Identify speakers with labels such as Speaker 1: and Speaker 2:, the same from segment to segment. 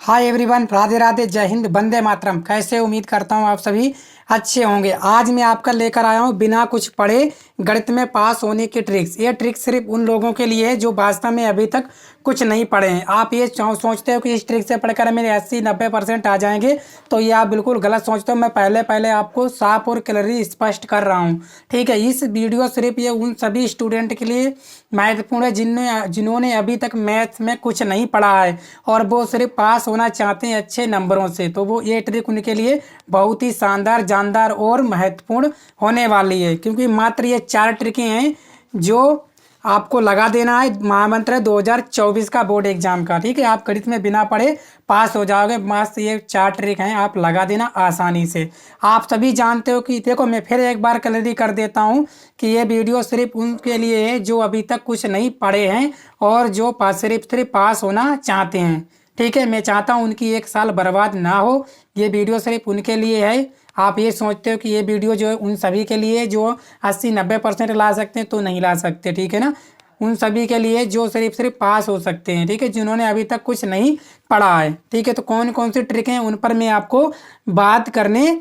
Speaker 1: Hi everyone, Radhe Radhe, जय हिंद, वंदे मातरम। कैसे उम्मीद करता हूँ आप सभी अच्छे होंगे। आज मैं आपका लेकर आया हूँ बिना कुछ पढ़े गणित में पास होने की ट्रिक्स। ये ट्रिक सिर्फ उन लोगों के लिए है जो वास्तव में अभी तक कुछ नहीं पढ़े हैं। आप ये सोचते हो कि इस ट्रिक से पढ़कर मेरे 80-90% आ जाएंगे, तो ये आप बिल्कुल गलत सोचते हो। मैं पहले पहले आपको साफ और क्लियरली स्पष्ट कर रहा हूँ, ठीक है। इस वीडियो सिर्फ ये उन सभी स्टूडेंट के लिए महत्वपूर्ण है जिन्होंने अभी तक मैथ्स में कुछ नहीं पढ़ा है और वो सिर्फ पास होना चाहते हैं अच्छे नंबरों से। तो वो ये ट्रिक उनके लिए बहुत ही शानदार, जानदार और महत्वपूर्ण होने वाली है, क्योंकि मात्र ये 4 ट्रिकें हैं जो आपको लगा देना है महामंत्र 2024 का बोर्ड एग्जाम का, ठीक है। आप गणित में बिना पढ़े पास हो जाओगे। मस्त ये 4 ट्रिक हैं, आप लगा देना आसानी से। आप सभी जानते हो कि देखो, मैं फिर एक बार क्लियरिटी कर देता हूँ कि ये वीडियो सिर्फ उनके लिए है जो अभी तक कुछ नहीं पढ़े हैं और जो सिर्फ पास होना चाहते हैं, ठीक है। मैं चाहता हूँ उनकी एक साल बर्बाद ना हो। ये वीडियो सिर्फ उनके लिए है। आप ये सोचते हो कि ये वीडियो जो है उन सभी के लिए जो 80-90% ला सकते हैं, तो नहीं ला सकते, ठीक है ना। उन सभी के लिए जो सिर्फ पास हो सकते हैं, ठीक है, जिन्होंने अभी तक कुछ नहीं पढ़ा है, ठीक है। तो कौन कौन सी ट्रिक हैं उन पर मैं आपको बात करने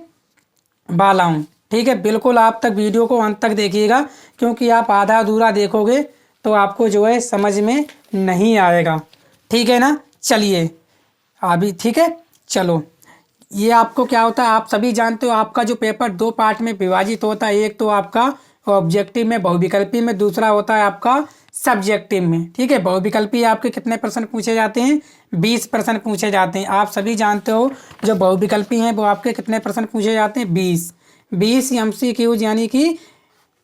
Speaker 1: वाला हूँ, ठीक है। बिल्कुल आप तक वीडियो को अंत तक देखिएगा, क्योंकि आप आधा अधूरा देखोगे तो आपको जो है समझ में नहीं आएगा, ठीक है ना। चलिए अभी, ठीक है, चलो। ये आपको क्या होता है, आप सभी जानते हो, आपका जो पेपर 2 पार्ट में विभाजित होता है। एक तो आपका ऑब्जेक्टिव में, बहुविकल्पी में, दूसरा होता है आपका सब्जेक्टिव में, ठीक है। बहुविकल्पी आपके कितने प्रश्न पूछे जाते हैं? 20 प्रश्न पूछे जाते हैं। आप सभी जानते हो जो बहुविकल्पी हैं वो आपके कितने प्रश्न पूछे जाते हैं? 20 MCQ, यानी कि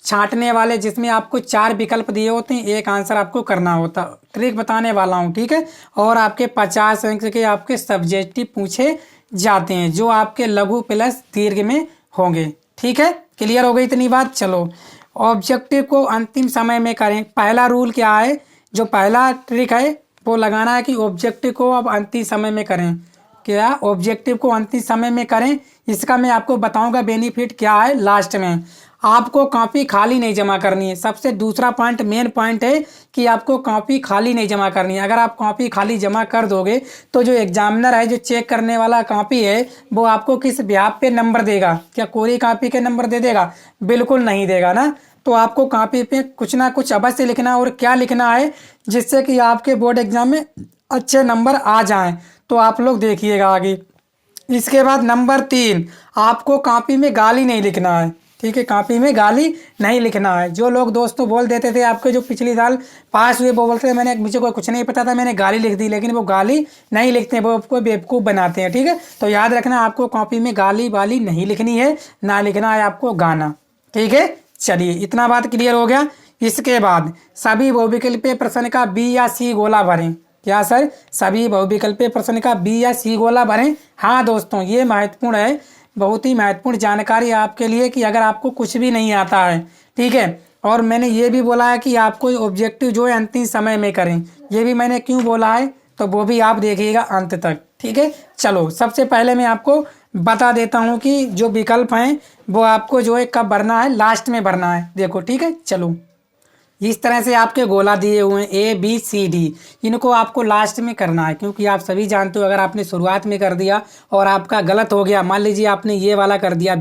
Speaker 1: छांटने वाले, जिसमें आपको 4 विकल्प दिए होते हैं, एक आंसर आपको करना होता। ट्रिक बताने वाला हूँ, ठीक है। और आपके 50 अंक के आपके सब्जेक्टिव पूछे जाते हैं, जो आपके लघु प्लस दीर्घ में होंगे, ठीक है। क्लियर हो गई इतनी बात? चलो, ऑब्जेक्टिव को अंतिम समय में करें। पहला रूल क्या है, जो पहला ट्रिक है वो लगाना है कि ऑब्जेक्टिव को अब अंतिम समय में करें। क्या ऑब्जेक्टिव को अंतिम समय में करें, इसका मैं आपको बताऊंगा बेनिफिट क्या है लास्ट में। आपको कॉपी खाली नहीं जमा करनी है। सबसे दूसरा पॉइंट, मेन पॉइंट है कि आपको कॉपी खाली नहीं जमा करनी है। अगर आप कॉपी खाली जमा कर दोगे तो जो एग्जामिनर है, जो चेक करने वाला कॉपी है, वो आपको किस ब्याह पे नंबर देगा? क्या कोरी कॉपी के नंबर दे देगा? बिल्कुल नहीं देगा ना। तो आपको कॉपी पे कुछ ना कुछ अवश्य लिखना, और क्या लिखना है जिससे कि आपके बोर्ड एग्जाम में अच्छे नंबर आ जाएं। तो आप लोग देखिएगा आगे। इसके बाद नंबर 3, आपको कॉपी में गाली नहीं लिखना है, ठीक है। कॉपी में गाली नहीं लिखना है। जो लोग दोस्तों बोल देते थे, आपके जो पिछले साल पास हुए, वो बोलते थे मैंने, मुझे कोई कुछ नहीं पता था, मैंने गाली लिख दी, लेकिन वो गाली नहीं लिखते, वो आपको बेवकूफ़ बनाते हैं, ठीक है। तो याद रखना, आपको कॉपी में गाली वाली नहीं लिखनी है, ना लिखना है आपको गाना, ठीक है। चलिए, इतना बात क्लियर हो गया। इसके बाद सभी बहुविकल्पीय प्रश्न का बी या सी गोला भरें। क्या सर? सभी बहुविकल्पीय प्रश्न का बी या सी गोला भरें। हाँ दोस्तों, ये महत्वपूर्ण है, बहुत ही महत्वपूर्ण जानकारी आपके लिए, कि अगर आपको कुछ भी नहीं आता है, ठीक है। और मैंने ये भी बोला है कि आपको ऑब्जेक्टिव जो है अंतिम समय में करें। ये भी मैंने क्यों बोला है, तो वो भी आप देखिएगा अंत तक, ठीक है। चलो, सबसे पहले मैं आपको बता देता हूँ कि जो विकल्प हैं वो आपको जो है कब भरना है, लास्ट में भरना है। देखो, ठीक है। चलो, इस तरह से आपके गोला दिए हुए हैं ABCD, इनको आपको लास्ट में करना है, क्योंकि आप सभी जानते हो अगर आपने शुरुआत में कर दिया और आपका गलत हो गया, मान लीजिए आपने ये वाला कर दिया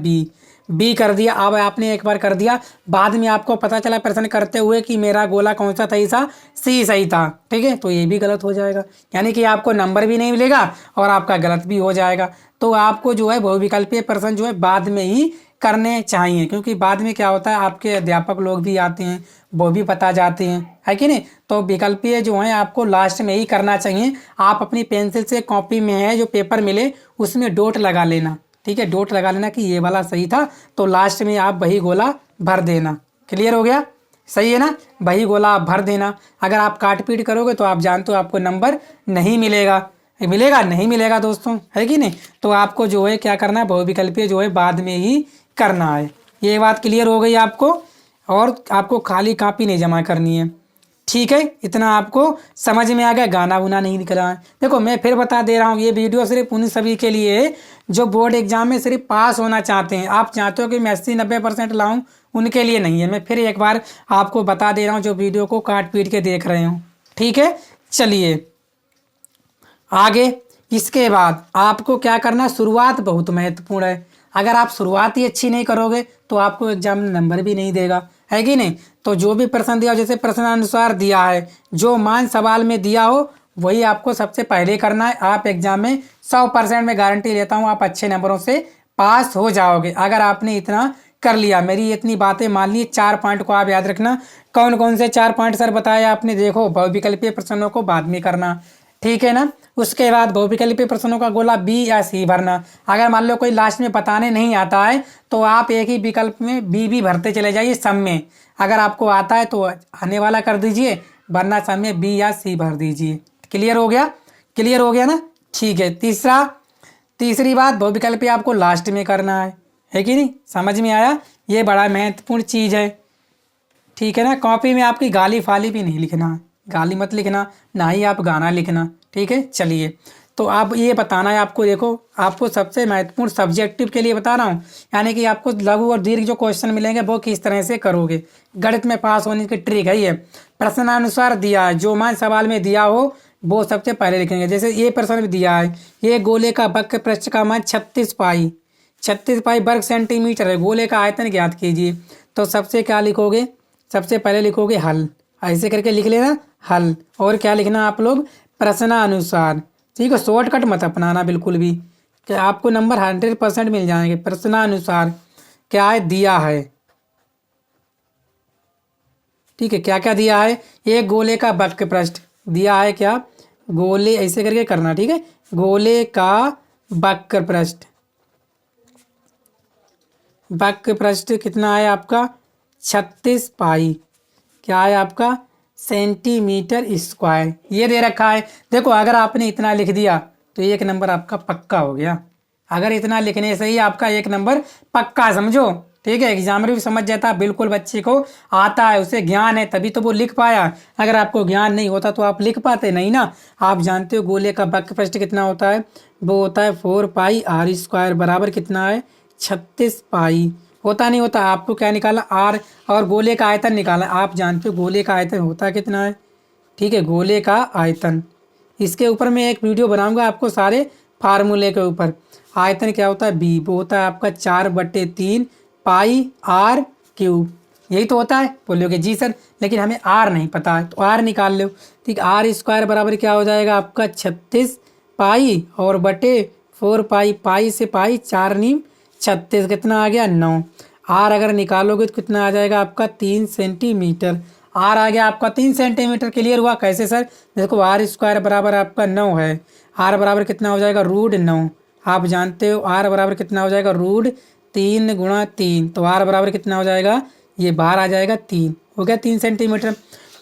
Speaker 1: बी कर दिया, अब आपने एक बार कर दिया, बाद में आपको पता चला प्रश्न करते हुए कि मेरा गोला कौन सा सही था, सी सही था, ठीक है, तो ये भी गलत हो जाएगा, यानी कि आपको नंबर भी नहीं मिलेगा और आपका गलत भी हो जाएगा। तो आपको जो है बहुविकल्पीय प्रश्न जो है बाद में ही करने चाहिए, क्योंकि बाद में क्या होता है, आपके अध्यापक लोग भी आते हैं, वो भी बता जाते हैं, है कि नहीं। तो विकल्पीय जो है आपको लास्ट में ही करना चाहिए। आप अपनी पेंसिल से कॉपी में है जो पेपर मिले उसमें डॉट लगा लेना, ठीक है, डॉट लगा लेना कि ये वाला सही था, तो लास्ट में आप वही गोला भर देना। क्लियर हो गया? सही है ना, वही गोला आप भर देना। अगर आप काट पीट करोगे तो आप जानते हो आपको नंबर नहीं मिलेगा, मिलेगा नहीं मिलेगा दोस्तों, है कि नहीं। तो आपको जो है क्या करना है, बहुविकल्पीय जो है बाद में ही करना है। ये बात क्लियर हो गई आपको, और आपको खाली कॉपी नहीं जमा करनी है, ठीक है। इतना आपको समझ में आ गया, गाना उना नहीं निकला है। देखो, मैं फिर बता दे रहा हूँ, ये वीडियो सिर्फ उन सभी के लिए है जो बोर्ड एग्जाम में सिर्फ पास होना चाहते हैं। आप चाहते हो कि मैं 80-90% लाऊं, उनके लिए नहीं है। मैं फिर एक बार आपको बता दे रहा हूँ, जो वीडियो को काट पीट के देख रहे हो, ठीक है। चलिए आगे, इसके बाद आपको क्या करना, शुरुआत बहुत महत्वपूर्ण है। अगर आप शुरुआत ही अच्छी नहीं करोगे तो आपको एग्जाम में नंबर भी नहीं देगा, है कि नहीं। तो जो भी प्रश्न दिया हो, जैसे प्रश्नानुसार दिया है, जो मान सवाल में दिया हो वही आपको सबसे पहले करना है। आप एग्जाम में 100% में गारंटी लेता हूँ आप अच्छे नंबरों से पास हो जाओगे अगर आपने इतना कर लिया। मेरी इतनी बातें मान ली, 4 पॉइंट को आप याद रखना। कौन कौन से 4 पॉइंट सर बताए आपने, देखो बहुविकल्पीय प्रश्नों को बाद में करना, ठीक है ना। उसके बाद बहुविकल्पीय प्रश्नों का गोला बी या सी भरना। अगर मान लो कोई लास्ट में बताने नहीं आता है तो आप एक ही विकल्प में बी भी भरते चले जाइए सब में। अगर आपको आता है तो आने वाला कर दीजिए, वरना सब में बी या सी भर दीजिए। क्लियर हो गया, क्लियर हो गया ना, ठीक है। तीसरी बात, बहुविकल्पीय आपको लास्ट में करना है कि नहीं, समझ में आया। ये बड़ा महत्वपूर्ण चीज़ है, ठीक है ना। कॉपी में आपकी गाली फाली भी नहीं लिखना, गाली मत लिखना, ना ही आप गाना लिखना, ठीक है। चलिए, तो आप ये बताना है आपको, देखो आपको सबसे महत्वपूर्ण सब्जेक्टिव के लिए बता रहा हूँ, यानी कि आपको लघु और दीर्घ जो क्वेश्चन मिलेंगे वो किस तरह से करोगे। गणित में पास होने की ट्रिक है ये। प्रश्नानुसार दिया है, जो मान सवाल में दिया हो वो सबसे पहले लिखेंगे। जैसे ये प्रश्न में दिया है, ये गोले का वक्र पृष्ठ का मान 36 पाई वर्ग सेंटीमीटर है, गोले का आयतन ज्ञात कीजिए। तो सबसे क्या लिखोगे, सबसे पहले लिखोगे हल, ऐसे करके लिख लेना हल। और क्या लिखना आप लोग, प्रश्नानुसार, ठीक है। शॉर्टकट मत अपनाना बिल्कुल भी, कि आपको नंबर 100% मिल जाएंगे। प्रश्नानुसार क्या है, दिया है, ठीक है। क्या क्या दिया है, एक गोले का वक्र पृष्ठ दिया है, क्या गोले, ऐसे करके करना, ठीक है। गोले का वक्र पृष्ठ, वक्र पृष्ठ कितना है आपका 36 पाई, क्या है आपका सेंटीमीटर स्क्वायर, ये दे रखा है। देखो अगर आपने इतना लिख दिया तो एक नंबर आपका पक्का हो गया। अगर इतना लिखने से ही आपका एक नंबर पक्का, समझो, ठीक है। एग्जामिनर भी समझ जाता है बिल्कुल बच्चे को आता है, उसे ज्ञान है, तभी तो वो लिख पाया। अगर आपको ज्ञान नहीं होता तो आप लिख पाते नहीं ना। आप जानते हो गोले का वक्र पृष्ठ कितना होता है, वो होता है 4 पाई आर स्क्वायर, बराबर कितना है 36 पाई। होता नहीं होता, आपको क्या निकाला आर, और गोले का आयतन निकाला। आप जानते हो गोले का आयतन होता कितना है, ठीक है, गोले का आयतन। इसके ऊपर मैं एक वीडियो बनाऊंगा आपको सारे फार्मूले के ऊपर। आयतन क्या होता है, बी, वो होता है आपका 4/3 पाई आर क्यूब, यही तो होता है। बोलोगे जी सर लेकिन हमें आर नहीं पता है, तो आर निकाल लो, ठीक। आर स्क्वायर बराबर क्या हो जाएगा आपका 36 पाई और बटे 4 पाई, पाई से पाई 4 नीम 36, कितना आ गया 9। आर अगर निकालोगे तो कितना आ जाएगा आपका 3 सेंटीमीटर। आर आ गया आपका 3 सेंटीमीटर। क्लियर हुआ कैसे सर, देखो आर स्क्वायर बराबर आपका 9 है, आर बराबर कितना हो जाएगा √9। आप जानते हो आर बराबर कितना हो जाएगा √3 × 3, तो आर बराबर कितना हो जाएगा, ये बाहर आ जाएगा 3, हो गया 3 सेंटीमीटर।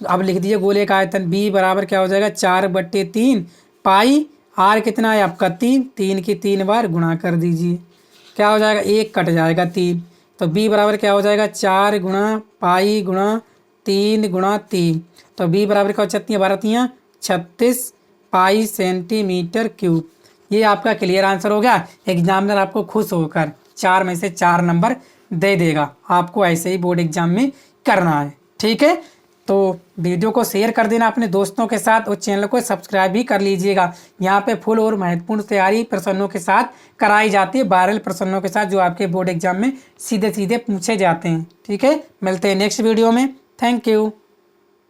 Speaker 1: अब लिख दीजिए गोले का आयतन बी बराबर क्या हो जाएगा 4/3 पाई, आर कितना है आपका 3, 3 की 3 बार गुणा कर दीजिए, क्या हो जाएगा 1 कट जाएगा 3, तो बी बराबर क्या हो जाएगा 4 × पाई × 3 × 3, तो बी बराबर क्या हो, छत्तियाँ बारतियाँ 36 पाई सेंटीमीटर क्यूब। ये आपका क्लियर आंसर हो गया। एग्जामिनर आपको खुश होकर 4 में से 4 नंबर दे देगा। आपको ऐसे ही बोर्ड एग्जाम में करना है, ठीक है। तो वीडियो को शेयर कर देना अपने दोस्तों के साथ और चैनल को सब्सक्राइब भी कर लीजिएगा। यहाँ पे फुल और महत्वपूर्ण तैयारी प्रश्नों के साथ कराई जाती है, वायरल प्रश्नों के साथ जो आपके बोर्ड एग्जाम में सीधे सीधे पूछे जाते हैं, ठीक है। मिलते हैं नेक्स्ट वीडियो में, थैंक यू।